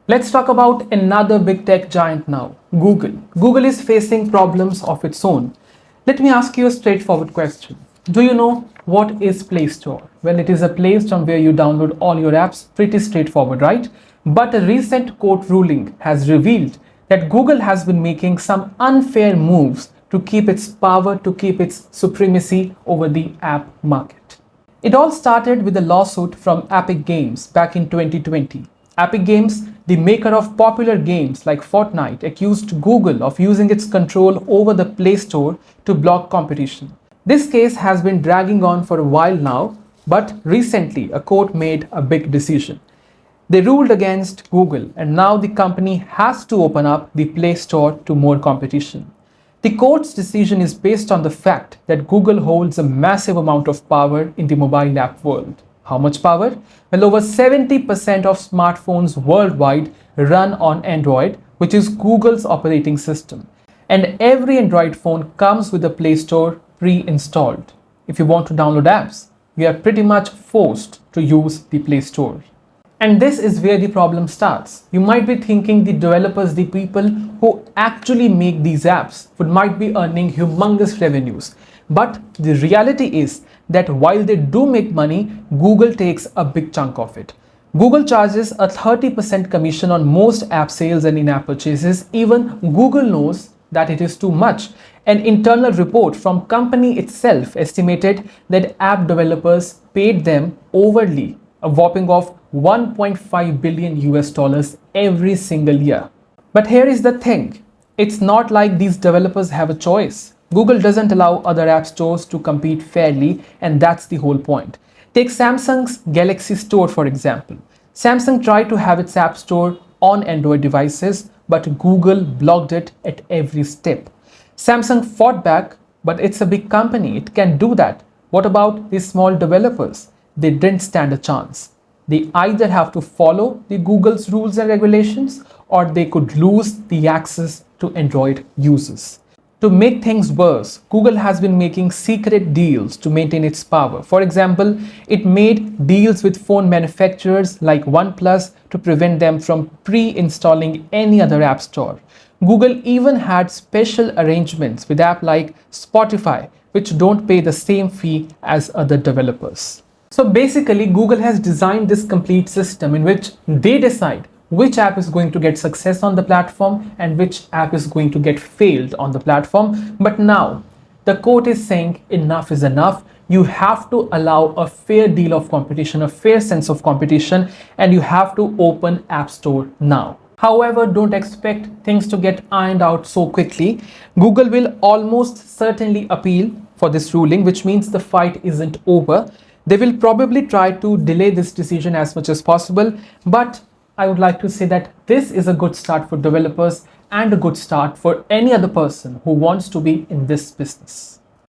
Let's talk about another big tech giant now, Google. Google is facing problems of its own. Let me ask you a straightforward question. Do you know what is Play Store? Well, it is a place from where you download all your apps. Pretty straightforward, right? But a recent court ruling has revealed that Google has been making some unfair moves to keep its power, to keep its supremacy over the app market. It all started with a lawsuit from Epic Games back in 2020. Epic Games, the maker of popular games like Fortnite, accused Google of using its control over the Play Store to block competition. This case has been dragging on for a while now, but recently a court made a big decision. They ruled against Google, and now the company has to open up the Play Store to more competition. The court's decision is based on the fact that Google holds a massive amount of power in the mobile app world. How much power? Well, over 70% of smartphones worldwide run on Android, which is Google's operating system. And every Android phone comes with a Play Store pre-installed. If you want to download apps, you are pretty much forced to use the Play Store. And this is where the problem starts. You might be thinking the developers, the people who actually make these apps, might be earning humongous revenues. But the reality is that while they do make money, Google takes a big chunk of it. Google charges a 30% commission on most app sales and in-app purchases. Even Google knows that it is too much. An internal report from company itself estimated that app developers paid them overly a whopping of 1.5 billion US dollars every single year. But here is the thing. It's not like these developers have a choice. Google doesn't allow other app stores to compete fairly, and that's the whole point. Take Samsung's Galaxy Store for example. Samsung tried to have its app store on Android devices, but Google blocked it at every step. Samsung fought back, but it's a big company. It can do that. What about these small developers? They didn't stand a chance. They either have to follow the Google's rules and regulations, or they could lose the access to Android users. To make things worse, Google has been making secret deals to maintain its power. For example, it made deals with phone manufacturers like OnePlus to prevent them from pre-installing any other app store. Google even had special arrangements with apps like Spotify, which don't pay the same fee as other developers. So basically, Google has designed this complete system in which they decide which app is going to get success on the platform and which app is going to get failed on the platform. But now the court is saying enough is enough. You have to allow a fair deal of competition, a fair sense of competition, and you have to open App Store now. However, don't expect things to get ironed out so quickly. Google will almost certainly appeal for this ruling, which means the fight isn't over. They will probably try to delay this decision as much as possible, but I would like to say that this is a good start for developers and a good start for any other person who wants to be in this business.